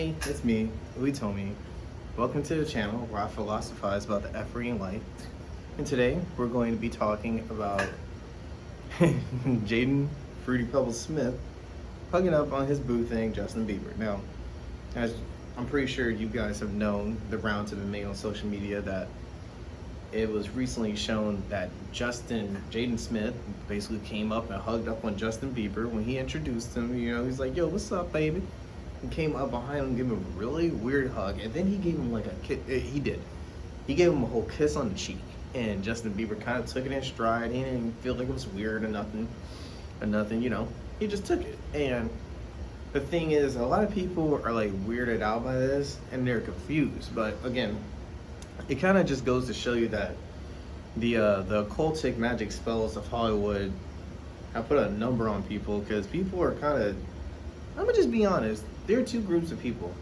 Hey, it's me, Tommy. Welcome to the channel where I philosophize about the effery in life. And today we're going to be talking about Jaden Fruity Pebbles Smith hugging up on his boo thing, Justin Bieber. Now, as I'm pretty sure you guys have known, the rounds have been made on social media that it was recently shown that Jaden Smith basically came up and hugged up on Justin Bieber when he introduced him. You know, he's like, "Yo, what's up, baby?" And came up behind him, gave him a really weird hug, and then he gave him like a kiss. He gave him a whole kiss on the cheek, and Justin Bieber kind of took it in stride. He didn't feel like it was weird or nothing. You know. He just took it. And the thing is, a lot of people are like weirded out by this, and they're confused. But again, it kind of just goes to show you that the occultic magic spells of Hollywood have put a number on people, because people are kind of, I'm gonna just be honest, there are two groups of people.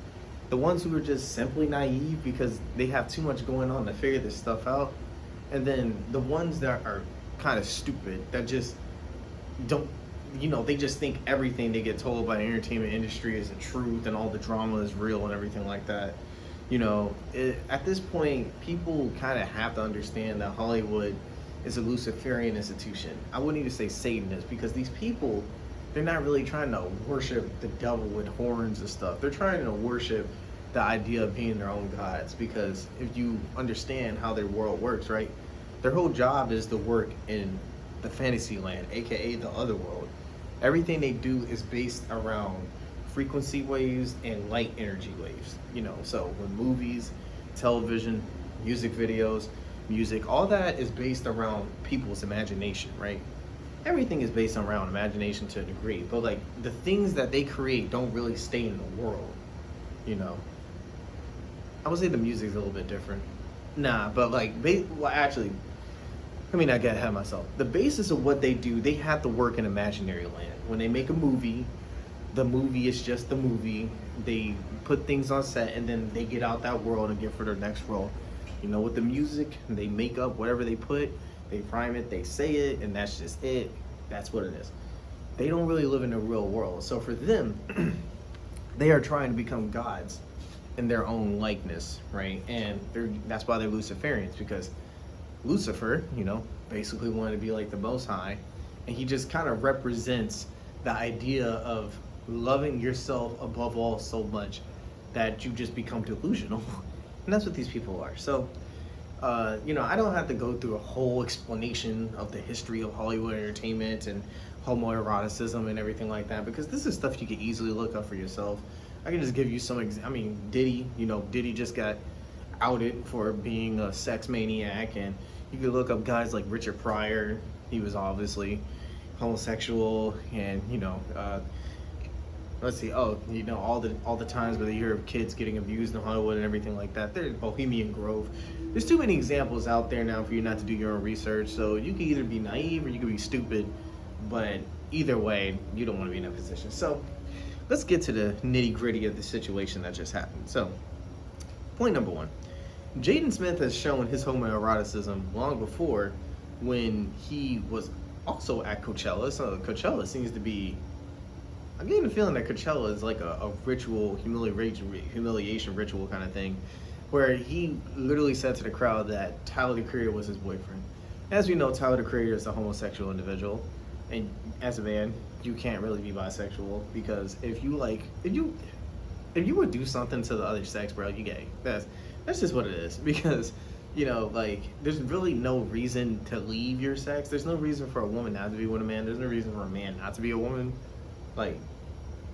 The ones who are just simply naive because they have too much going on to figure this stuff out, and then the ones that are kind of stupid, that just don't, they just think everything they get told by the entertainment industry is the truth and all the drama is real and everything like that. At this point, people kind of have to understand that Hollywood is a Luciferian institution. I wouldn't even say Satanist, because these people, they're not really trying to worship the devil with horns and stuff. They're trying to worship the idea of being their own gods, because if you understand how their world works, right? Their whole job is to work in the fantasy land, aka the other world. Everything they do is based around frequency waves and light energy waves. So when movies, television, music videos, all that is based around people's imagination, right? Everything is based around imagination to a degree, but like the things that they create don't really stay in the world. I would say the music's a little bit different. Nah, but like, actually, let me not get ahead of myself. The basis of what they do, they have to work in imaginary land. When they make a movie, the movie is just the movie. They put things on set, and then they get out that world and get for their next role. With the music, they make up whatever they put, they rhyme it, they say it, and that's just it. That's what it is. They don't really live in the real world. So for them, they are trying to become gods in their own likeness, right? And that's why they're Luciferians, because Lucifer, basically wanted to be like the Most High, and he just kind of represents the idea of loving yourself above all so much that you just become delusional. And that's what these people are. So, I don't have to go through a whole explanation of the history of Hollywood entertainment and homoeroticism and everything like that, because this is stuff you can easily look up for yourself. I can just give you some Diddy just got outed for being a sex maniac, and you could look up guys like Richard Pryor. He was obviously homosexual, and let's see, all the times where you hear of kids getting abused in Hollywood and everything like that. There's Bohemian Grove. There's too many examples out there now for you not to do your own research. So you can either be naive or you can be stupid, but either way, you don't want to be in that position. So let's get to the nitty gritty of the situation that just happened. So point number one, Jaden Smith has shown his homoeroticism long before, when he was also at Coachella. So Coachella seems to be, I'm getting the feeling that Coachella is like a ritual, humiliation ritual kind of thing, where he literally said to the crowd that Tyler the Creator was his boyfriend. As we know, Tyler the Creator is a homosexual individual, and as a man, you can't really be bisexual, because if you would do something to the other sex, bro, you gay. That's just what it is, because there's really no reason to leave your sex. There's no reason for a woman not to be with a man. There's no reason for a man not to be a woman, like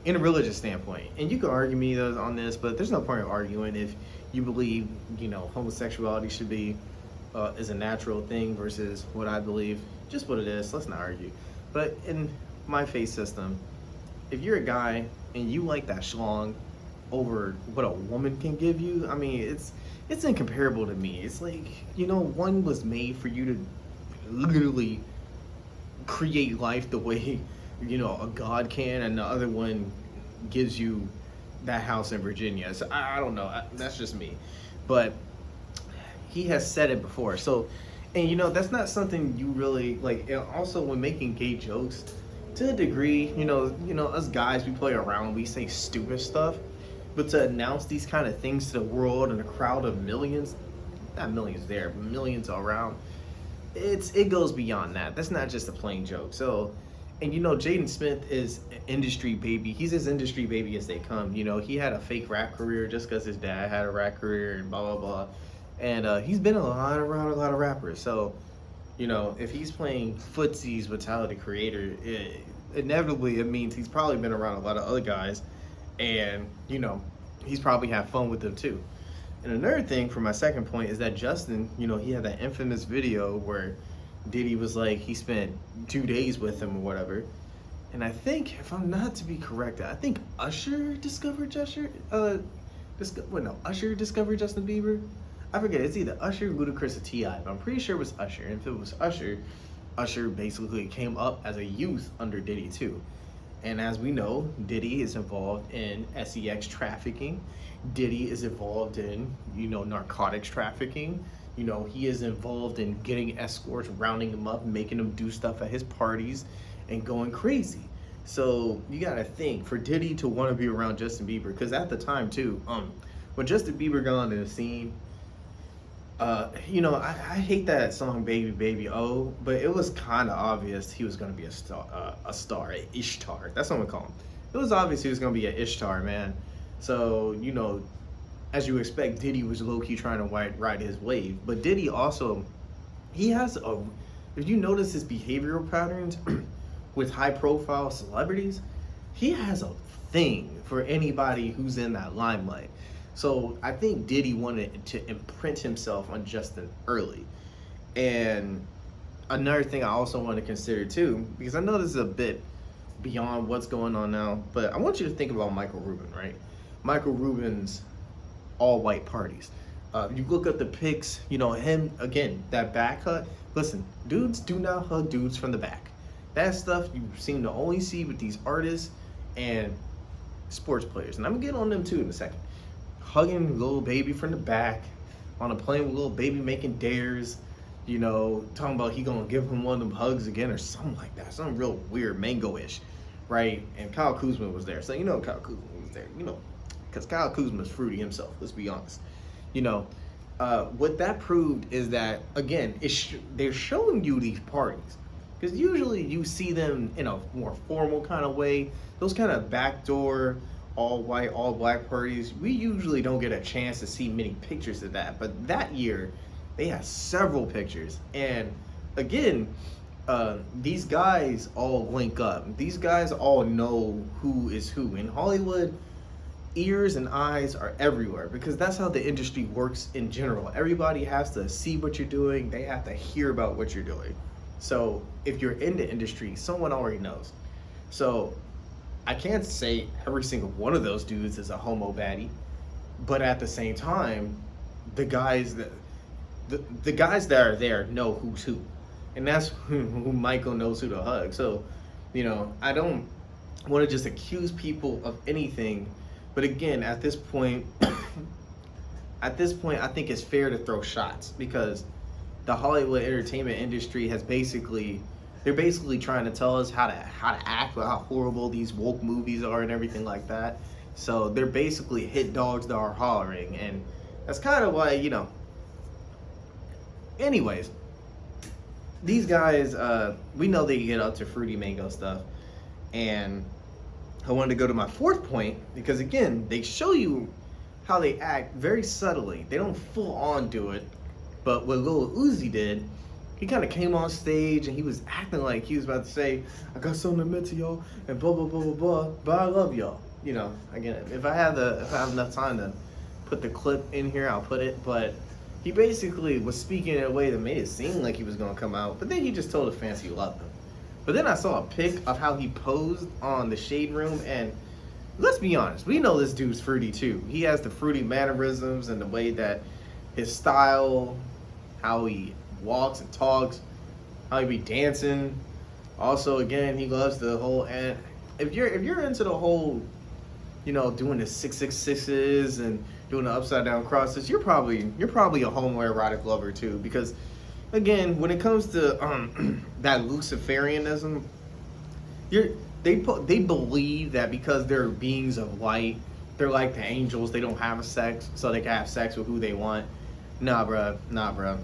in a religious standpoint. And you can argue me on this, but there's no point of arguing if you believe homosexuality should be is a natural thing versus what I believe. Just what it is. Let's not argue. But in my faith system, if you're a guy and you like that schlong over what a woman can give you, I mean, it's incomparable to me. It's like, one was made for you to literally create life the way, a god can, and the other one gives you that house in Virginia. So I don't know. That's just me. But he has said it before. So, and that's not something you really like. Also, when making gay jokes, to a degree, us guys, we play around, we say stupid stuff. But to announce these kind of things to the world and a crowd of millions, not millions there, but millions around, it goes beyond that. That's not just a plain joke. So, and Jaden Smith is an industry baby. He's as industry baby as they come. He had a fake rap career just because his dad had a rap career and blah blah blah. And he's been around a lot of rappers. So, if he's playing footsies with Tyler the Creator, inevitably it means he's probably been around a lot of other guys, and he's probably had fun with them too. And another thing for my second point is that Justin, he had that infamous video where Diddy was like, he spent 2 days with him or whatever. And I think, if I'm not to be corrected, I think Usher discovered Justin Bieber. I forget, it's either Usher, Ludacris, or T.I., but I'm pretty sure it was Usher. And if it was Usher, Usher basically came up as a youth under Diddy too. And as we know, Diddy is involved in sex trafficking. Diddy is involved in, narcotics trafficking. He is involved in getting escorts, rounding them up, making them do stuff at his parties, and going crazy. So you gotta think, for Diddy to want to be around Justin Bieber, because at the time too, when Justin Bieber got onto the scene, I hate that song "Baby Baby Oh," but it was kind of obvious he was gonna be a star, a Ishtar. That's what I'm gonna call him. It was obvious he was gonna be an Ishtar, man. So as you expect, Diddy was low key trying to ride his wave. But Diddy also, if you notice his behavioral patterns with high profile celebrities, he has a thing for anybody who's in that limelight. So I think Diddy wanted to imprint himself on Justin early. And another thing I also want to consider too, because I know this is a bit beyond what's going on now, but I want you to think about Michael Rubin, right? Michael Rubin's all white parties. You look at the pics, him, again, that back hug. Listen, dudes do not hug dudes from the back. That stuff you seem to only see with these artists and sports players. And I'm gonna get on them too in a second. Hugging little baby from the back, on a plane with little baby making dares, talking about he gonna give him one of them hugs again or something like that. Something real weird, mango-ish, right? And Kyle Kuzma was there. So Kyle Kuzma was there, because Kyle Kuzma is fruity himself, let's be honest. What that proved is that, again, they're showing you these parties. Because usually you see them in a more formal kind of way. Those kind of backdoor, all white, all black parties, we usually don't get a chance to see many pictures of that. But that year, they had several pictures. And again, these guys all link up. These guys all know who is who. In Hollywood, ears and eyes are everywhere because that's how the industry works in general. Everybody has to see what you're doing. They have to hear about what you're doing. So if you're in the industry, someone already knows. So I can't say every single one of those dudes is a homo baddie, but at the same time, the guys that are there know who's who, and that's who Michael knows who to hug. So, I don't want to just accuse people of anything, but again, at this point, I think it's fair to throw shots because the Hollywood entertainment industry they're basically trying to tell us how to act, how horrible these woke movies are and everything like that. So they're basically hit dogs that are hollering, and that's kind of why, anyways, these guys, we know they get up to fruity mango stuff, and I wanted to go to my fourth point because, again, they show you how they act very subtly. They don't full on do it. But what Lil Uzi did, he kind of came on stage and he was acting like he was about to say, I got something to admit to y'all and blah, blah, blah, blah, blah, but I love y'all. Again, if I have enough time to put the clip in here, I'll put it. But he basically was speaking in a way that made it seem like he was going to come out. But then he just told the fans he loved them. But then I saw a pic of how he posed on the Shade Room, and let's be honest, we know this dude's fruity too. He has the fruity mannerisms and the way that his style, how he walks and talks, how he be dancing. Also, again, he loves the whole, and if you're into the whole, doing the 666s and doing the upside down crosses, you're probably a homoerotic lover too, because again, when it comes to that Luciferianism, they believe that because they're beings of light, they're like the angels. They don't have a sex, so they can have sex with who they want. Nah, bruh. Nah, bruh.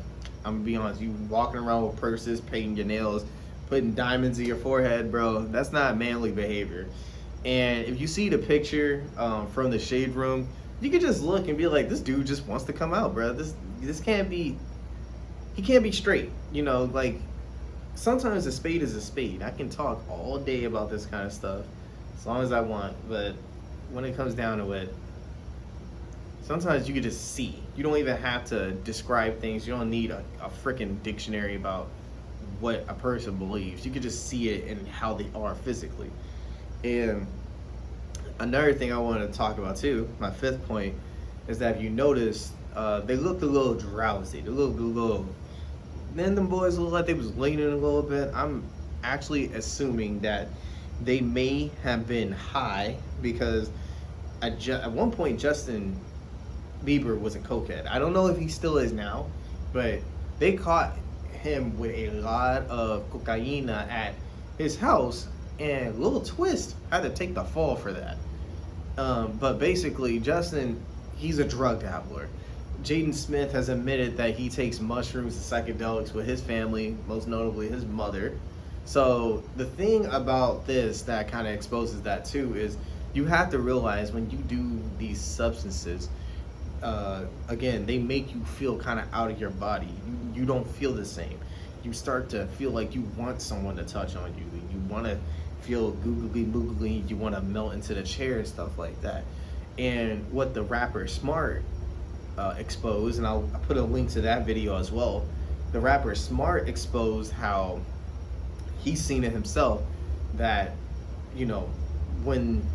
I'm gonna be honest. You walking around with purses, painting your nails, putting diamonds in your forehead, bro. That's not manly behavior. And if you see the picture from the shade room, you could just look and be like, this dude just wants to come out, bro. This can't be. He can't be straight. You know, like sometimes a spade is a spade. I can talk all day about this kind of stuff as long as I want, but when it comes down to it, sometimes you can just see. You don't even have to describe things. You don't need a freaking dictionary about what a person believes. You can just see it in how they are physically. And another thing I wanted to talk about too, my fifth point, is that if you notice, they looked a little drowsy. They looked a little. Then them boys looked like they was leaning a little bit. I'm actually assuming that they may have been high because at one point Justin Bieber was a cokehead. I don't know if he still is now, but they caught him with a lot of cocaina at his house, and Lil Twist had to take the fall for that. But basically, Justin, he's a drug dabbler. Jaden Smith has admitted that he takes mushrooms and psychedelics with his family, most notably his mother. So the thing about this that kind of exposes that too is you have to realize when you do these substances, again, they make you feel kind of out of your body. You don't feel the same. You start to feel like you want someone to touch on you. You want to feel googly moogly. You want to melt into the chair and stuff like that. And what the rapper Smart exposed, and I'll put a link to that video as well. The rapper Smart exposed how he's seen it himself, that, you know, when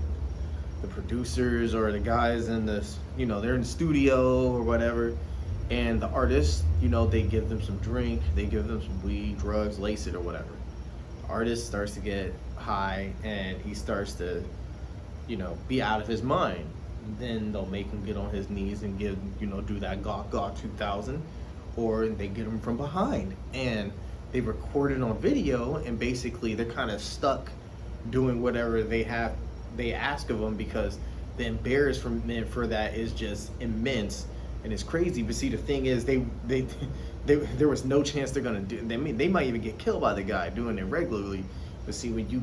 the producers or the guys in this, you know, they're in the studio or whatever, and the artists, you know, they give them some drink, they give them some weed, drugs, lace it or whatever. The artist starts to get high and he starts to, you know, be out of his mind. Then they'll make him get on his knees and give, you know, do that Gawk Gawk 2000, or they get him from behind and they record it on video, and basically they're kind of stuck doing whatever they ask of them, because the embarrassment for that is just immense and it's crazy. But see, the thing is, they there was no chance they're gonna do. They might even get killed by the guy doing it regularly. But see, when you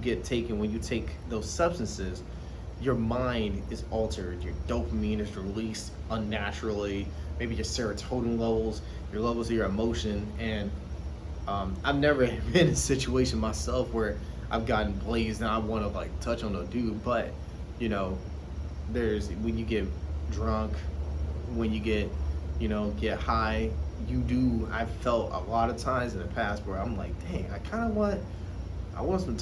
take those substances, your mind is altered. Your dopamine is released unnaturally. Maybe your serotonin levels, your levels of your emotion. And I've never been in a situation myself where I've gotten blazed and I want to like touch on a dude. But you know, there's when you get drunk, when you get high, I've felt a lot of times in the past where I'm like, dang, I want some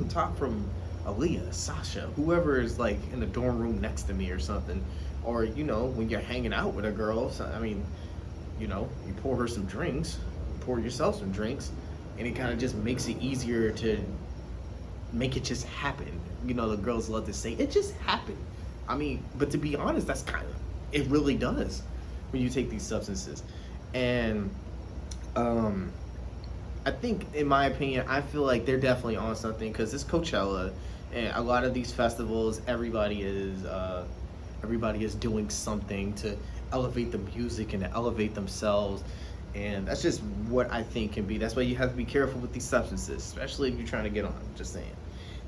top from Aaliyah, Sasha, whoever is like in the dorm room next to me or something. Or, you know, when you're hanging out with a girl, so, I mean, you know, you pour her some drinks, you pour yourself some drinks, and it kind of just makes it easier to make it just happen. You know, the girls love to say, it just happened. I mean, but to be honest, it really does when you take these substances. And I think, in my opinion, I feel like they're definitely on something, because it's Coachella, and a lot of these festivals, everybody is doing something to elevate the music and to elevate themselves, and that's just what I think can be. That's why you have to be careful with these substances, especially if you're trying to get on. Just saying.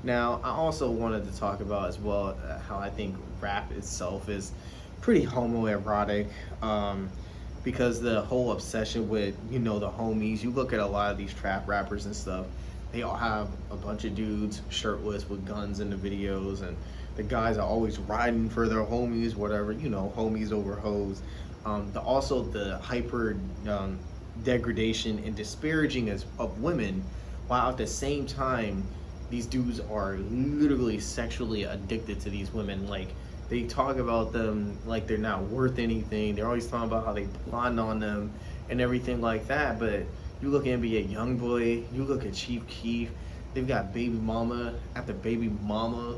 Now, I also wanted to talk about as well how I think rap itself is pretty homoerotic. Because the whole obsession with, you know, the homies, you look at a lot of these trap rappers and stuff, they all have a bunch of dudes shirtless with guns in the videos, and the guys are always riding for their homies, whatever, you know, homies over hoes. Also the hyper degradation and disparaging of women, while at the same time these dudes are literally sexually addicted to these women. Like, they talk about them like they're not worth anything. They're always talking about how they blonde on them and everything like that. But you look at NBA YoungBoy, you look at Chief Keef, they've got baby mama after baby mama.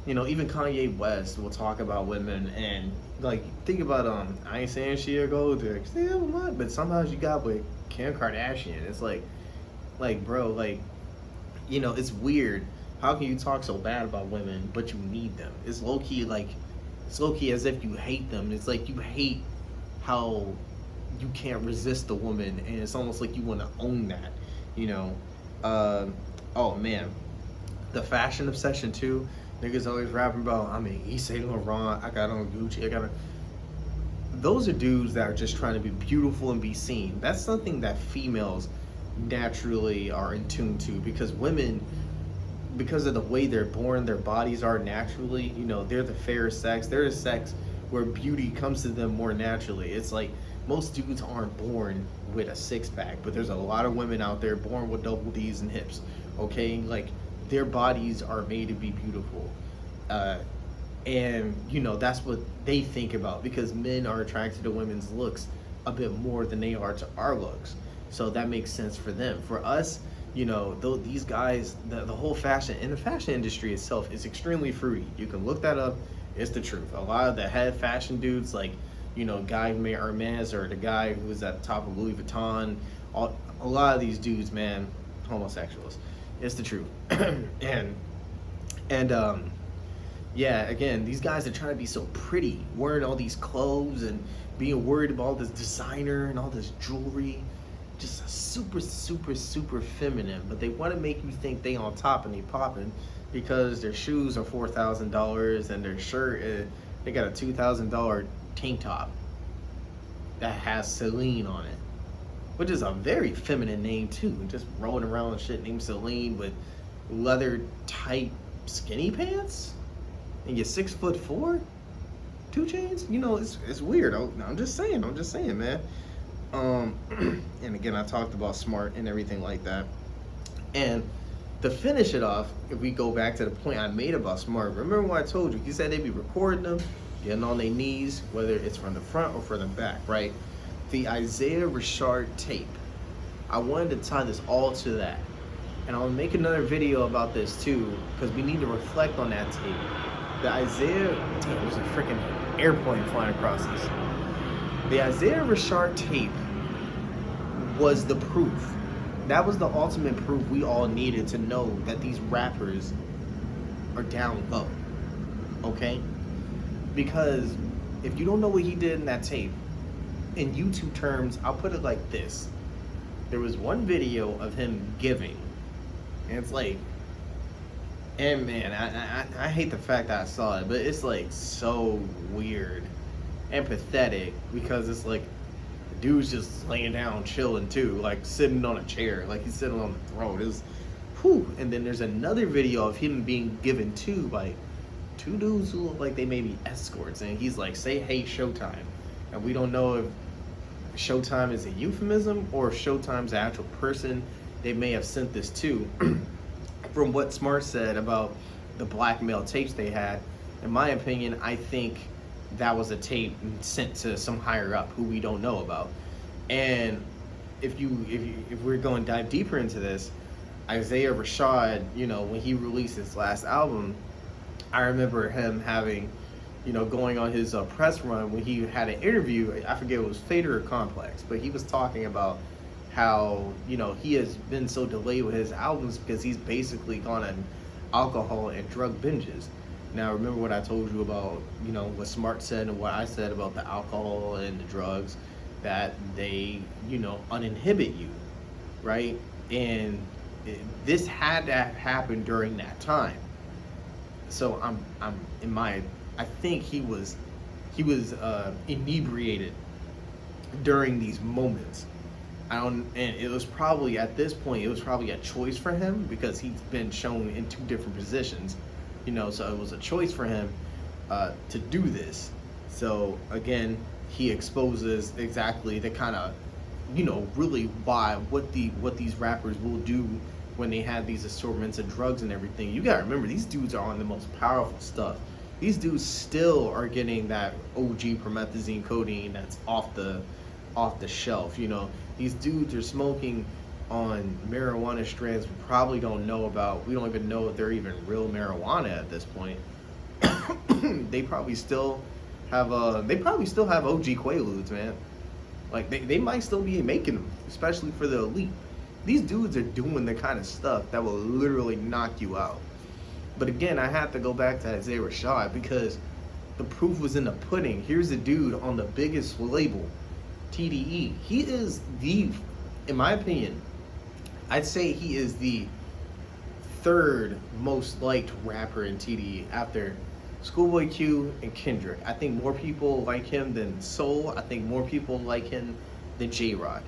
You know, even Kanye West will talk about women, and like, think about I ain't saying she a gold digger, but somehow she got with Kim Kardashian. It's like bro, like, you know, it's weird. How can you talk so bad about women, but you need them? It's low-key, like, It's low-key as if you hate them. It's like you hate how you can't resist a woman, and it's almost like you want to own that, you know. Oh man, the fashion obsession too. Niggas always rapping about, I mean, he Saint Laurent, I got on Gucci, I got on. Those are dudes that are just trying to be beautiful and be seen. That's something that females naturally are in tune to, because women, because of the way they're born, their bodies are naturally, you know, they're the fairer sex. They're a sex where beauty comes to them more naturally. It's like most dudes aren't born with a six pack, but there's a lot of women out there born with double D's and hips. Okay, like their bodies are made to be beautiful, and you know that's what they think about, because men are attracted to women's looks a bit more than they are to our looks. So that makes sense for them. For us, you know, these guys, the whole fashion, and the fashion industry itself is extremely fruity. You can look that up. It's the truth. A lot of the head fashion dudes, like, you know, Guy Hermes, or the guy who was at the top of Louis Vuitton, a lot of these dudes, man, homosexuals. It's the truth. and yeah, again, these guys are trying to be so pretty, wearing all these clothes and being worried about all this designer and all this jewelry, just super, super, super feminine. But they want to make you think they on top and they popping, because their shoes are $4,000 and their shirt they got a $2,000 tank top that has Celine on it, which is a very feminine name too. Just rolling around and shit named Celine with leather tight skinny pants, and you're 6'4", 2 Chains. You know, it's weird. I'm just saying, man. And again, I talked about smart and everything like that. And to finish it off, if we go back to the point I made about smart, remember what I told you? He said they'd be recording them, getting on their knees, whether it's from the front or from the back, right? The Isaiah Rashad tape. I wanted to tie this all to that. And I'll make another video about this too, because we need to reflect on that tape. The Isaiah, damn, there's a freaking airplane flying across this. The Isaiah Rashad tape was the proof. That was the ultimate proof we all needed to know that these rappers are down low. Okay? Because if you don't know what he did in that tape, in YouTube terms, I'll put it like this. There was one video of him giving, and it's like, and man, I hate the fact that I saw it, but it's like so weird and pathetic, because it's like the dude's just laying down chilling too, like sitting on a chair, like he's sitting on the throne. It was, whew. And then there's another video of him being given to like two dudes who look like they may be escorts, and he's like, say hey Showtime, and we don't know if Showtime is a euphemism or if Showtime's the actual person they may have sent this to. From what Smart said about the blackmail tapes they had, in my opinion, I think that was a tape sent to some higher up who we don't know about. And if we're going to dive deeper into this, Isaiah Rashad, you know, when he released his last album, I remember him having, you know, going on his press run when he had an interview. I forget if it was Fader or Complex, but he was talking about how, you know, he has been so delayed with his albums because he's basically gone on alcohol and drug binges. Now, remember what I told you about, you know, what Smart said and what I said about the alcohol and the drugs, that they, you know, uninhibit you, right? And this had to have happened during that time. So I think he was inebriated during these moments. And it was probably, at this point, it was probably a choice for him, because he's been shown in two different positions, you know, so it was a choice for him to do this. So again, he exposes exactly the kind of, you know, really what these rappers will do when they have these assortments of drugs and everything. You gotta remember, these dudes are on the most powerful stuff. These dudes still are getting that OG promethazine codeine that's off the shelf, you know. These dudes are smoking on marijuana strands we probably don't know about. We don't even know if they're even real marijuana at this point. They probably still have OG Quaaludes, man. Like they might still be making them, especially for the elite. These dudes are doing the kind of stuff that will literally knock you out. But again, I have to go back to Isaiah Rashad, because the proof was in the pudding. Here's a dude on the biggest label, TDE. He is the, in my opinion, I'd say he is the third most liked rapper in TDE after Schoolboy Q and Kendrick. I think more people like him than Soul. I think more people like him than J-Rock.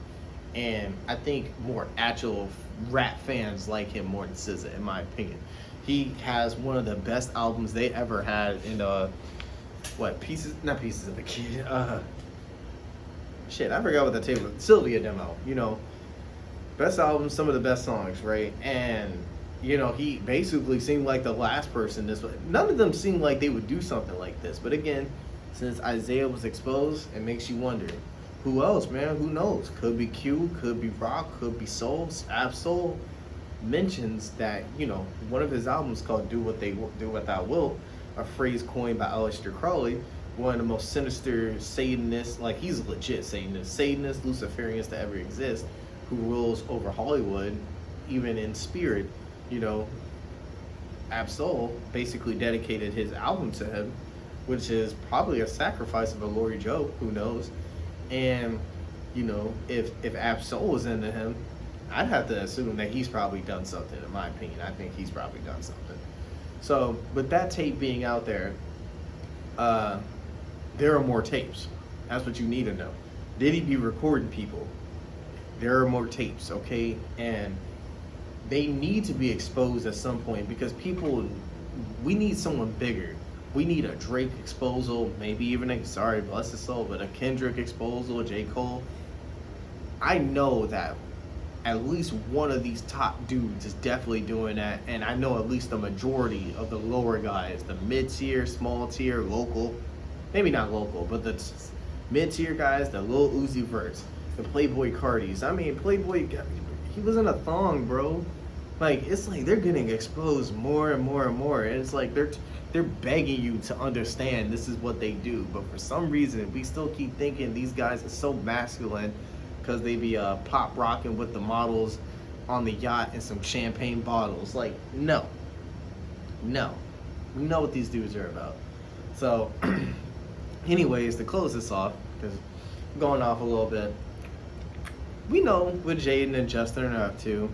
And I think more actual rap fans like him more than SZA, in my opinion. He has one of the best albums they ever had in not Pieces of a Kid. Shit, I forgot what the table. Sylvia demo. You know, best album, some of the best songs, right? And you know, he basically seemed like the last person this way. None of them seemed like they would do something like this. But again, since Isaiah was exposed, it makes you wonder. Who else, man? Who knows? Could be Q, could be Rock, could be Soul. Ab-Soul mentions that, you know, one of his albums called Do What Thou Wilt, a phrase coined by Aleister Crowley, one of the most sinister Satanists, like he's a legit Satanist, Luciferians to ever exist, who rules over Hollywood, even in spirit. You know, Ab-Soul basically dedicated his album to him, which is probably a sacrifice of a Lori Joe, who knows. And, you know, if Ab-Soul was into him, I'd have to assume that he's probably done something, in my opinion. I think he's probably done something. So, with that tape being out there, there are more tapes. That's what you need to know. Did he be recording people? There are more tapes, okay? And they need to be exposed at some point because we need someone bigger. We need a Drake exposal, maybe even bless his soul, but a Kendrick exposal, J. Cole. I know that at least one of these top dudes is definitely doing that, and I know at least the majority of the lower guys, the mid-tier, small tier, local, maybe not local, but the mid-tier guys, the Lil Uzi Verts, the Playboy Cardis. I mean, Playboy, he was in a thong, bro. Like, it's like they're getting exposed more and more and more, and it's like they're begging you to understand this is what they do. But for some reason, we still keep thinking these guys are so masculine because they be pop rocking with the models on the yacht and some champagne bottles. Like, no. We know what these dudes are about. So, anyways, to close this off, because I'm going off a little bit, we know what Jaden and Justin are up to.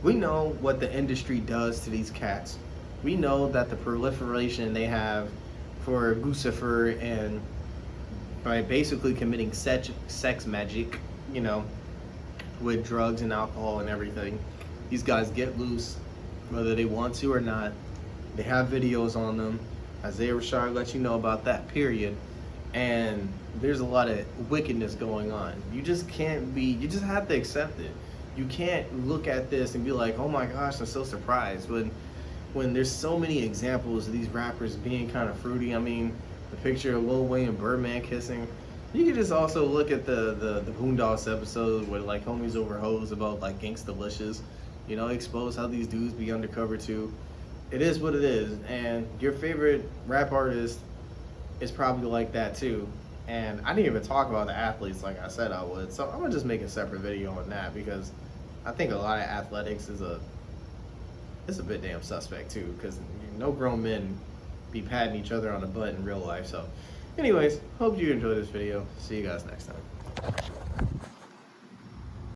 We know what the industry does to these cats. We know that the proliferation they have for Lucifer and by basically committing sex magic, you know, with drugs and alcohol and everything. These guys get loose, whether they want to or not. They have videos on them. Isaiah Rashad lets you know about that, period. And there's a lot of wickedness going on. You just have to accept it. You can't look at this and be like, oh my gosh, I'm so surprised. When there's so many examples of these rappers being kind of fruity. I mean, the picture of Lil Wayne and Birdman kissing. You can just also look at the Boondocks episode where like homies over hoes about like Gangstalicious. You know, expose how these dudes be undercover too. It is what it is. And your favorite rap artist is probably like that too. And I didn't even talk about the athletes like I said I would. So I'm gonna just make a separate video on that because I think a lot of athletics is a bit damn suspect too, because no grown men be patting each other on the butt in real life. So anyways, hope you enjoyed this video. See you guys next time.